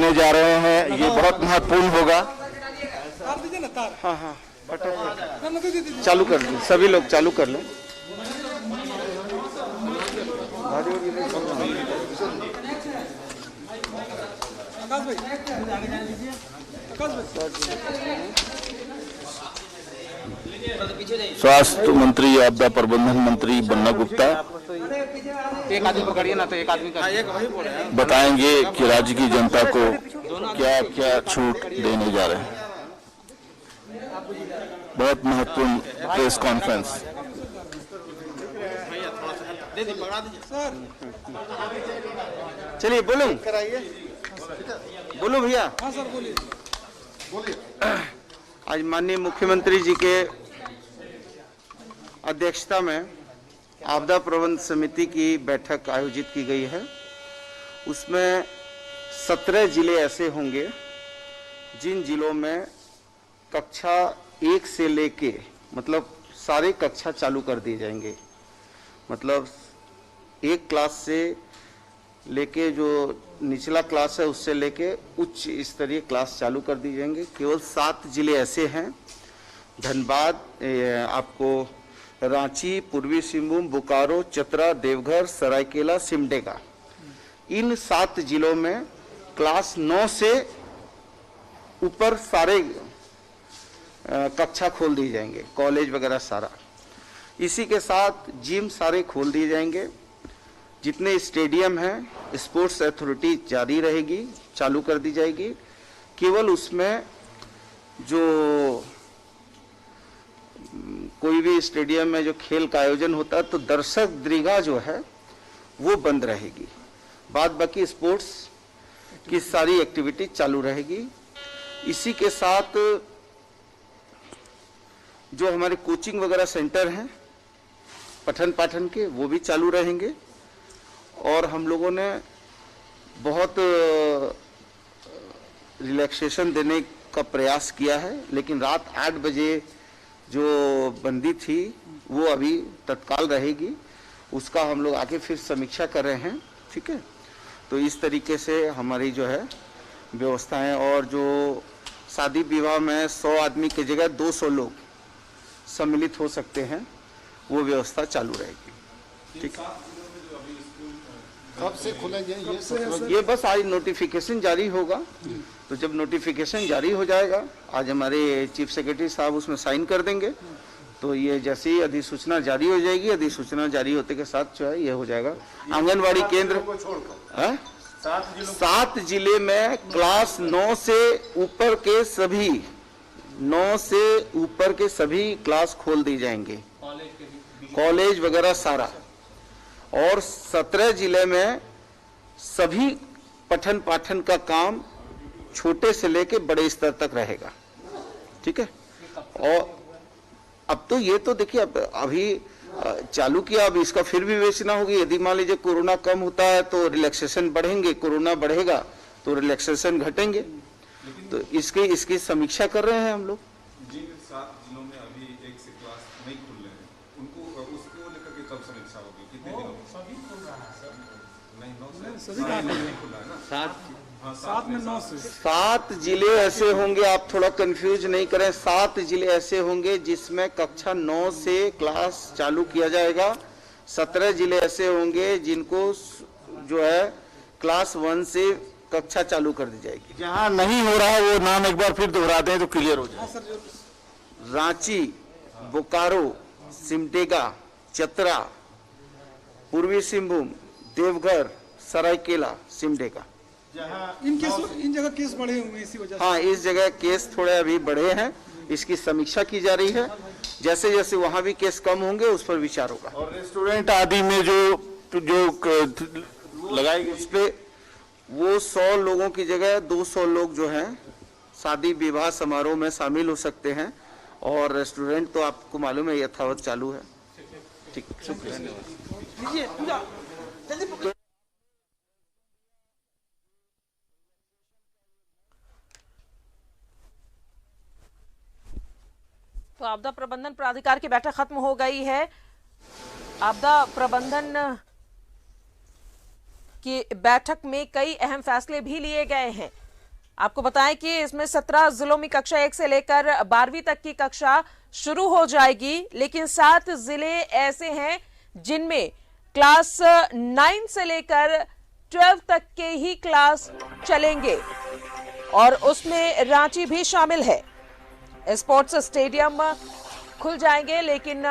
देने जा रहे हैं, ये बहुत महत्वपूर्ण होगा। हाँ हाँ, चालू कर लें, सभी लोग चालू कर लें। स्वास्थ्य मंत्री, आपदा प्रबंधन मंत्री बन्ना गुप्ता एक आदमी पकड़िए ना, तो एक आदमी का बताएंगे कि राज्य की जनता को क्या क्या छूट देने जा रहे हैं। बहुत महत्वपूर्ण प्रेस कॉन्फ्रेंस। चलिए बोलो, बोलो भैया। हाँ सर बोलिए। आज माननीय मुख्यमंत्री जी के अध्यक्षता में आपदा प्रबंधन समिति की बैठक आयोजित की गई है। उसमें 17 जिले ऐसे होंगे जिन जिलों में कक्षा 1 से लेके मतलब सारे कक्षा चालू कर दिए जाएंगे। मतलब एक क्लास से लेके जो निचला क्लास है उससे लेके उच्च स्तरीय क्लास चालू कर दी जाएंगे। केवल 7 जिले ऐसे हैं, धनबाद, आपको रांची, पूर्वी सिंहभूम, बोकारो, चतरा, देवघर, सरायकेला, सिमडेगा, इन 7 जिलों में क्लास 9 से ऊपर सारे कक्षा खोल दिए जाएंगे, कॉलेज वगैरह सारा। इसी के साथ जिम सारे खोल दिए जाएंगे। जितने स्टेडियम हैं स्पोर्ट्स अथॉरिटी जारी रहेगी, चालू कर दी जाएगी। केवल उसमें जो कोई भी स्टेडियम में जो खेल का आयोजन होता है तो दर्शक दीर्घा जो है वो बंद रहेगी। बाद बाकी स्पोर्ट्स की सारी एक्टिविटी चालू रहेगी। इसी के साथ जो हमारे कोचिंग वगैरह सेंटर हैं पठन पाठन के, वो भी चालू रहेंगे। और हम लोगों ने बहुत रिलैक्सेशन देने का प्रयास किया है, लेकिन रात 8 बजे जो बंदी थी वो अभी तत्काल रहेगी। उसका हम लोग आके फिर समीक्षा कर रहे हैं। ठीक है, तो इस तरीके से हमारी जो है व्यवस्थाएं, और जो शादी विवाह में 100 आदमी की जगह 200 लोग सम्मिलित हो सकते हैं, वो व्यवस्था चालू रहेगी। ठीक है, कब से खुलेंगे ये बस आज नोटिफिकेशन जारी होगा। तो जब नोटिफिकेशन जारी हो जाएगा, आज हमारे चीफ सेक्रेटरी साहब उसमें साइन कर देंगे, तो ये जैसे ही अधिसूचना जारी हो जाएगी, अधिसूचना जारी होते के साथ जो है ये हो जाएगा। आंगनवाड़ी केंद्र 7 जिले में क्लास 9 से ऊपर के सभी 9 से ऊपर के सभी क्लास खोल दी जाएंगे, कॉलेज वगैरह सारा। और 17 जिले में सभी पठन पाठन का काम छोटे से लेके बड़े स्तर तक रहेगा। ठीक है, और अब तो ये तो देखिए अभी चालू किया, अब इसका फिर भी विवेचना होगी। यदि मान लीजिए कोरोना कम होता है तो रिलैक्सेशन बढ़ेंगे, कोरोना बढ़ेगा तो रिलैक्सेशन घटेंगे। तो इसकी समीक्षा कर रहे हैं हम लोग। जिन 7 जिलों में अभी 1 से क्लास नहीं खुल रहे हैं, उनको उसको लेकर के कब समीक्षा होगी? कितने दिनों में? सभी खुल रहा है सर। नहीं, 9 से सभी नहीं खुल रहा है ना। 7 में 9 से 7 जिले ऐसे होंगे, आप थोड़ा कंफ्यूज नहीं करें। 7 जिले ऐसे होंगे जिसमें कक्षा 9 से क्लास चालू किया जाएगा। 17 जिले ऐसे होंगे जिनको जो है क्लास 1 से कक्षा चालू कर दी जाएगी। जहां नहीं हो रहा है वो नाम एक बार फिर दोहरा दें तो क्लियर हो जाए। रांची, बोकारो, सिमडेगा, चतरा, पूर्वी सिंहभूम, देवघर, सरायकेला, सिमडेगा। इन जगह केस बढ़े हुए इसी वजह से। हाँ, इस जगह केस थोड़े अभी बढ़े हैं, इसकी समीक्षा की जा रही है। जैसे जैसे वहां भी केस कम होंगे उस पर विचार होगा। और रेस्टोरेंट आदि में जो लगाएंगे उस पे वो 100 लोगों की जगह 200 लोग जो हैं शादी विवाह समारोह में शामिल हो सकते हैं। और रेस्टोरेंट तो आपको मालूम है यथावत चालू है। ठीक, शुक्रिया। तो आपदा प्रबंधन प्राधिकार की बैठक खत्म हो गई है। आपदा प्रबंधन की बैठक में कई अहम फैसले भी लिए गए हैं। आपको बताएं कि इसमें 17 जिलों में कक्षा 1 से लेकर 12वीं तक की कक्षा शुरू हो जाएगी, लेकिन 7 जिले ऐसे हैं जिनमें क्लास 9 से लेकर 12 तक के ही क्लास चलेंगे और उसमें रांची भी शामिल है। स्पोर्ट्स स्टेडियम खुल जाएंगे, लेकिन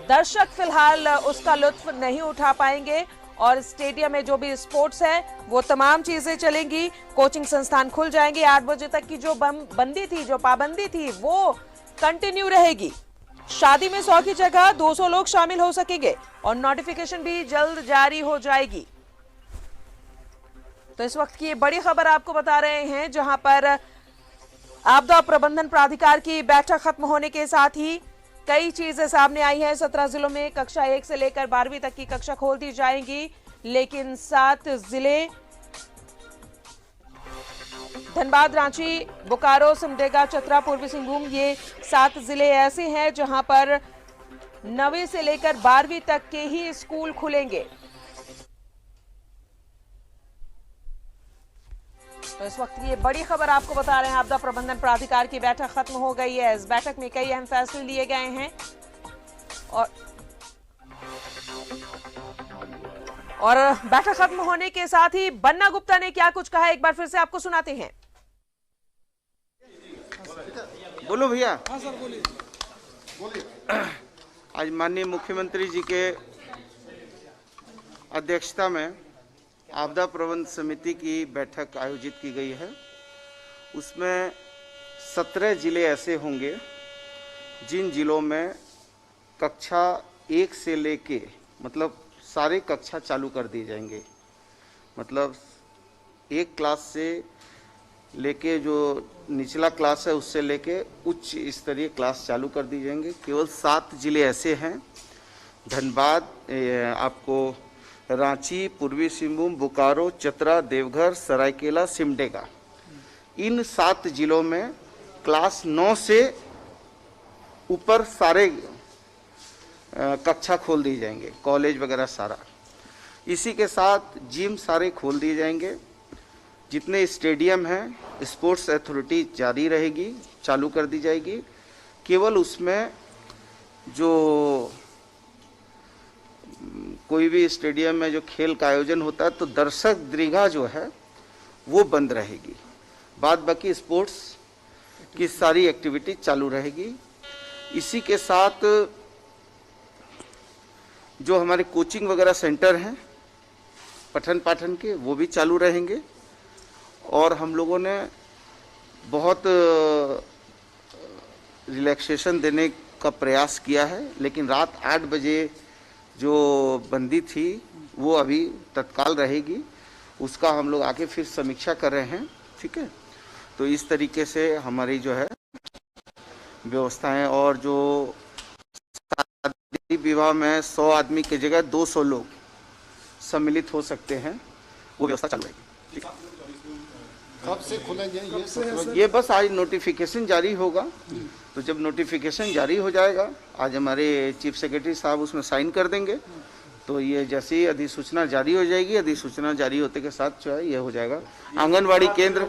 दर्शक फिलहाल उसका लुत्फ नहीं उठा पाएंगे और स्टेडियम में जो भी स्पोर्ट्स है वो तमाम चीजें चलेंगी। कोचिंग संस्थान खुल जाएंगे। 8 बजे तक की जो बंदी थी, जो पाबंदी थी, वो कंटिन्यू रहेगी। शादी में 100 की जगह 200 लोग शामिल हो सकेंगे और नोटिफिकेशन भी जल्द जारी हो जाएगी। तो इस वक्त की ये बड़ी खबर आपको बता रहे हैं, जहां पर आपदा प्रबंधन प्राधिकार की बैठक खत्म होने के साथ ही कई चीजें सामने आई हैं। 17 जिलों में कक्षा 1 से लेकर 12वीं तक की कक्षा खोल दी जाएंगी, लेकिन 7 जिले धनबाद, रांची, बोकारो, सिमडेगा, चतरा, पूर्वी सिंहभूम, ये 7 जिले ऐसे हैं जहां पर 9वीं से लेकर 12वीं तक के ही स्कूल खुलेंगे। तो इस वक्त ये बड़ी खबर आपको बता रहे हैं, आपदा प्रबंधन प्राधिकार की बैठक खत्म हो गई है। इस बैठक में कई अहम फैसले लिए गए हैं और बैठक खत्म होने के साथ ही बन्ना गुप्ता ने क्या कुछ कहा, एक बार फिर से आपको सुनाते हैं। बोलो भैया। हाँ सर बोलिए। आज माननीय मुख्यमंत्री जी के अध्यक्षता में आपदा प्रबंधन समिति की बैठक आयोजित की गई है। उसमें 17 जिले ऐसे होंगे जिन जिलों में कक्षा 1 से लेके मतलब सारे कक्षा चालू कर दिए जाएंगे। मतलब एक क्लास से लेके जो निचला क्लास है उससे लेके उच्च स्तरीय क्लास चालू कर दी जाएंगे। केवल 7 जिले ऐसे हैं, धनबाद, आपको रांची, पूर्वी सिंहभूम, बोकारो, चतरा, देवघर, सरायकेला, सिमडेगा, इन 7 जिलों में क्लास 9 से ऊपर सारे कक्षा खोल दिए जाएंगे, कॉलेज वगैरह सारा। इसी के साथ जिम सारे खोल दिए जाएंगे। जितने स्टेडियम हैं स्पोर्ट्स अथॉरिटी जारी रहेगी, चालू कर दी जाएगी। केवल उसमें जो कोई भी स्टेडियम में जो खेल का आयोजन होता है तो दर्शक दीर्घा जो है वो बंद रहेगी। बाद बाकी स्पोर्ट्स की सारी एक्टिविटी चालू रहेगी। इसी के साथ जो हमारे कोचिंग वगैरह सेंटर हैं पठन पाठन के, वो भी चालू रहेंगे। और हम लोगों ने बहुत रिलैक्सेशन देने का प्रयास किया है, लेकिन रात 8 बजे जो बंदी थी वो अभी तत्काल रहेगी। उसका हम लोग आके फिर समीक्षा कर रहे हैं। ठीक है, तो इस तरीके से हमारी जो है व्यवस्थाएं, और जो शादी विवाह में 100 आदमी की जगह 200 लोग सम्मिलित हो सकते हैं, वो व्यवस्था चल रही है। कब से खुलेंगे ये बस आज नोटिफिकेशन जारी होगा, तो जब नोटिफिकेशन जारी हो जाएगा, आज हमारे चीफ सेक्रेटरी साहब उसमें साइन कर देंगे, तो ये जैसे ही अधिसूचना जारी हो जाएगी, अधिसूचना जारी होते के साथ जो है ये हो जाएगा। आंगनवाड़ी केंद्र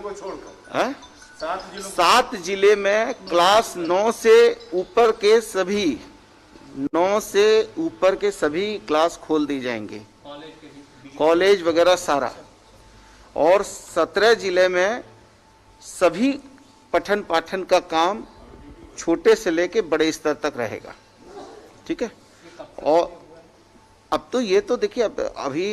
7 जिले में क्लास 9 से ऊपर के सभी 9 से ऊपर के सभी क्लास खोल दी जाएंगे, कॉलेज वगैरह सारा। और 17 जिले में सभी पठन पाठन का काम छोटे से लेके बड़े स्तर तक रहेगा। ठीक है, और अब तो ये तो देखिए अभी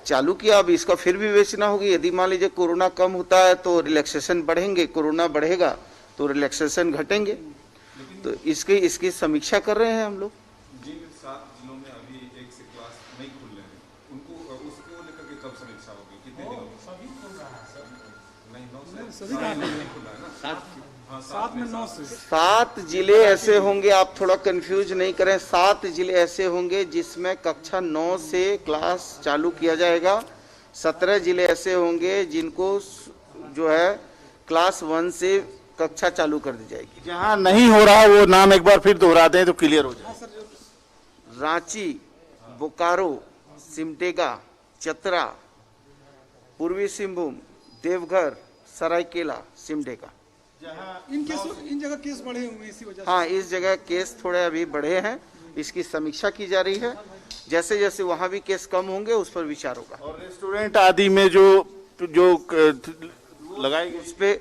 चालू किया, अब इसका फिर भी विवेचना होगी। यदि मान लीजिए कोरोना कम होता है तो रिलैक्सेशन बढ़ेंगे, कोरोना बढ़ेगा तो रिलैक्सेशन घटेंगे। तो इसकी समीक्षा कर रहे हैं हम लोग। जिन 7 जिलों में अभी 1 से क्लास नहीं खुल रहे हैं, उनको उसको लेकर के कब समीक्षा होगी, कितने दिनों में? सभी खुल रहा है सर। नहीं, 9 से सभी कहाँ नहीं खुल रहा है ना। 7 में 9 से 7 जिले ऐसे होंगे, आप थोड़ा कंफ्यूज नहीं करें। 7 जिले ऐसे होंगे जिसमें कक्षा 9 से क्लास चालू किया जाएगा। 17 जिले ऐसे होंगे जिनको जो है क्लास 1 से कक्षा चालू कर दी जाएगी। जहाँ नहीं हो रहा वो नाम एक बार फिर दोहरा दें तो क्लियर हो जाए। रांची, बोकारो, सिमडेगा, चतरा, पूर्वी सिंहभूम, देवघर, सरायकेला सिमडे का। इन जगह केस बढ़े हुए हैं इसी वजह से। हाँ, इस जगह केस थोड़े अभी बढ़े हैं, इसकी समीक्षा की जा रही है। जैसे जैसे वहाँ भी केस कम होंगे उस पर विचार होगा। और रेस्टोरेंट आदि में जो लगाए गए उस पे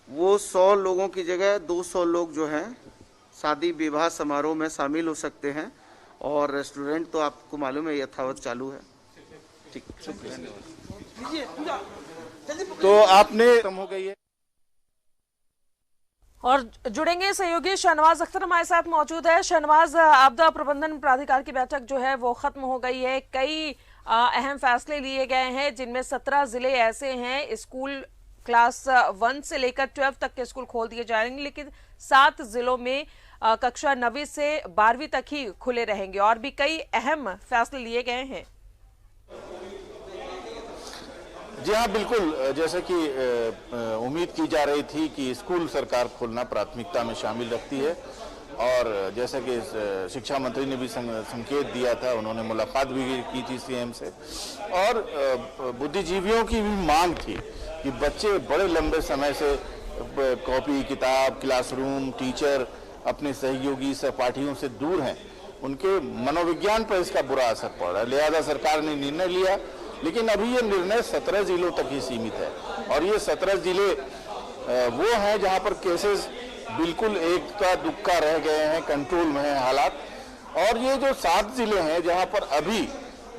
वो 100 लोगों की जगह 200 लोग जो हैं शादी विवाह समारोह में शामिल हो सकते हैं, और रेस्टोरेंट तो आपको मालूम है यथावत चालू है। ठीक, शुक्रिया। तो आपने खत्म हो गई है। और जुड़ेंगे सहयोगी शहनवाज अख्तर हमारे साथ मौजूद है। शहनवाज, आपदा प्रबंधन प्राधिकार की बैठक जो है वो खत्म हो गई है। कई अहम फैसले लिए गए हैं, जिनमें 17 जिले ऐसे हैं स्कूल क्लास 1 से लेकर 12 तक के स्कूल खोल दिए जाएंगे, लेकिन 7 जिलों में कक्षा 9वीं से 12वीं तक ही खुले रहेंगे। और भी कई अहम फैसले लिए गए हैं। जी हाँ, बिल्कुल। जैसे कि उम्मीद की जा रही थी कि स्कूल सरकार खोलना प्राथमिकता में शामिल रखती है, और जैसे कि शिक्षा मंत्री ने भी संकेत दिया था, उन्होंने मुलाकात भी की थी सीएम से, और बुद्धिजीवियों की भी मांग थी कि बच्चे बड़े लंबे समय से कॉपी किताब क्लासरूम टीचर अपने सहयोगी सहपाठियों से दूर हैं, उनके मनोविज्ञान पर इसका बुरा असर पड़ रहा है। लिहाजा सरकार ने निर्णय लिया, लेकिन अभी ये निर्णय 17 जिलों तक ही सीमित है, और ये 17 जिले वो हैं जहां पर केसेस बिल्कुल एक का दुक्का रह गए हैं, कंट्रोल में है हालात। और ये जो 7 जिले हैं जहां पर अभी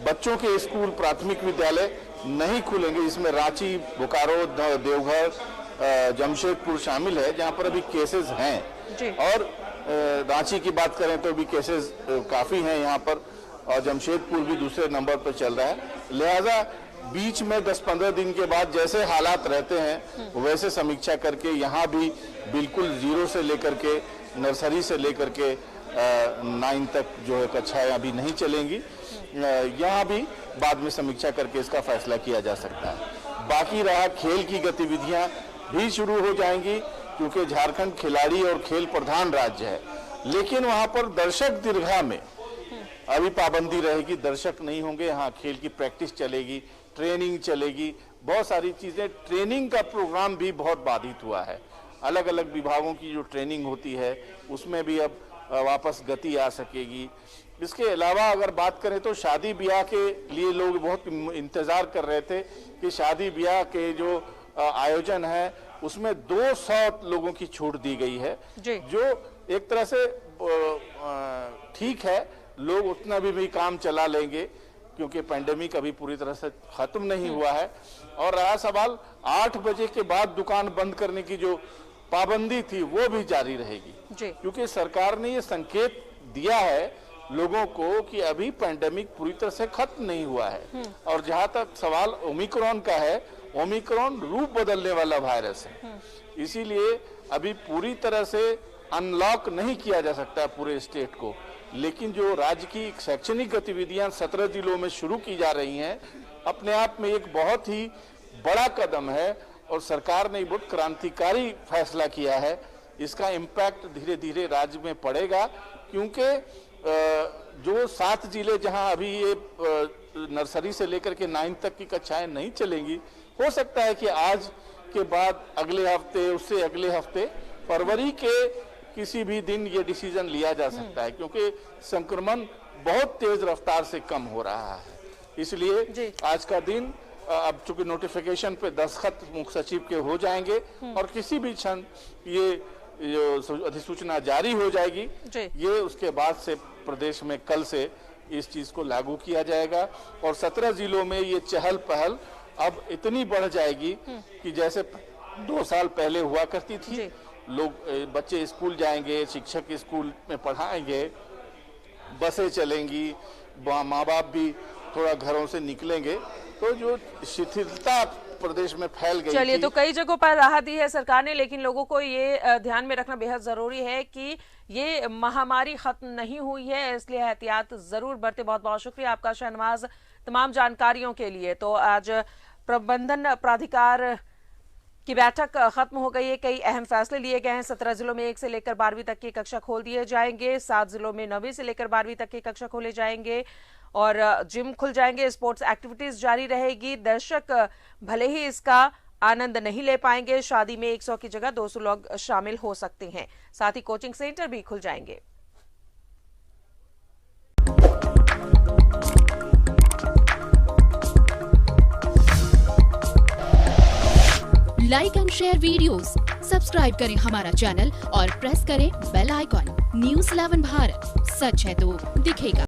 बच्चों के स्कूल प्राथमिक विद्यालय नहीं खुलेंगे, इसमें रांची, बोकारो, देवघर, जमशेदपुर शामिल है, जहां पर अभी केसेस हैं। और रांची की बात करें तो भी केसेस काफी हैं यहाँ पर, और जमशेदपुर भी दूसरे नंबर पर चल रहा है। लिहाजा बीच में 10-15 दिन के बाद जैसे हालात रहते हैं वैसे समीक्षा करके यहाँ भी बिल्कुल 0 से लेकर के नर्सरी से लेकर के 9 तक जो है कक्षाएं अभी नहीं चलेंगी, यहाँ भी बाद में समीक्षा करके इसका फैसला किया जा सकता है। बाकी रहा खेल की गतिविधियां भी शुरू हो जाएंगी, क्योंकि झारखंड खिलाड़ी और खेल प्रधान राज्य है, लेकिन वहां पर दर्शक दीर्घा में अभी पाबंदी रहेगी, दर्शक नहीं होंगे। यहाँ खेल की प्रैक्टिस चलेगी, ट्रेनिंग चलेगी, बहुत सारी चीजें। ट्रेनिंग का प्रोग्राम भी बहुत बाधित हुआ है, अलग अलग विभागों की जो ट्रेनिंग होती है उसमें भी अब वापस गति आ सकेगी। इसके अलावा अगर बात करें तो शादी ब्याह के लिए लोग बहुत इंतजार कर रहे थे कि शादी ब्याह के जो आयोजन है उसमें 200 लोगों की छूट दी गई है, जो एक तरह से ठीक है, लोग उतना भी काम चला लेंगे, क्योंकि पेंडेमिक अभी पूरी तरह से खत्म नहीं हुआ है। और रहा सवाल 8 बजे के बाद दुकान बंद करने की जो पाबंदी थी वो भी जारी रहेगी, क्योंकि सरकार ने ये संकेत दिया है लोगों को कि अभी पेंडेमिक पूरी तरह से खत्म नहीं हुआ है। और जहां तक सवाल ओमिक्रॉन का है, ओमिक्रॉन रूप बदलने वाला वायरस है, इसीलिए अभी पूरी तरह से अनलॉक नहीं किया जा सकता पूरे स्टेट को। लेकिन जो राज्य की शैक्षणिक गतिविधियां 17 जिलों में शुरू की जा रही हैं, अपने आप में एक बहुत ही बड़ा कदम है, और सरकार ने बहुत क्रांतिकारी फैसला किया है। इसका इम्पैक्ट धीरे धीरे राज्य में पड़ेगा, क्योंकि जो 7 जिले जहां अभी ये नर्सरी से लेकर के 9 तक की कक्षाएं नहीं चलेंगी, हो सकता है कि आज के बाद अगले हफ्ते, उससे अगले हफ्ते, फरवरी के किसी भी दिन ये डिसीजन लिया जा सकता है, क्योंकि संक्रमण बहुत तेज रफ्तार से कम हो रहा है। इसलिए आज का दिन अब चूंकि नोटिफिकेशन पे दस्तखत मुख्य सचिव के हो जाएंगे, और किसी भी क्षण ये अधिसूचना जारी हो जाएगी, ये उसके बाद से प्रदेश में कल से इस चीज को लागू किया जाएगा। और 17 जिलों में ये चहल पहल अब इतनी बढ़ जाएगी कि जैसे 2 साल पहले हुआ करती थी, लोग बच्चे स्कूल जाएंगे, शिक्षक स्कूल में पढ़ाएंगे, बसें चलेंगी, माँ बाप भी थोड़ा घरों से निकलेंगे, तो जो शिथिलता प्रदेश में फैल गई। चलिए, तो कई जगहों पर राहत दी है सरकार ने, लेकिन लोगों को ये ध्यान में रखना बेहद जरूरी है कि ये महामारी खत्म नहीं हुई है, इसलिए एहतियात जरूर बरते। बहुत बहुत शुक्रिया आपका शहनवाज, तमाम जानकारियों के लिए। तो आज प्रबंधन प्राधिकार की बैठक खत्म हो गई है, कई अहम फैसले लिए गए हैं। 17 जिलों में 1 से लेकर 12वीं तक की कक्षा खोल दिए जाएंगे, 7 जिलों में 9वीं से लेकर 12वीं तक की कक्षा खोले जाएंगे, और जिम खुल जाएंगे, स्पोर्ट्स एक्टिविटीज जारी रहेगी। दर्शक भले ही इसका आनंद नहीं ले पाएंगे। शादी में 100 की जगह 200 लोग शामिल हो सकते हैं। साथ ही कोचिंग सेंटर भी खुल जाएंगे। Like and share videos, subscribe करें हमारा चैनल और प्रेस करें बेल आइकॉन। न्यूज़ 11 भारत, सच है तो दिखेगा।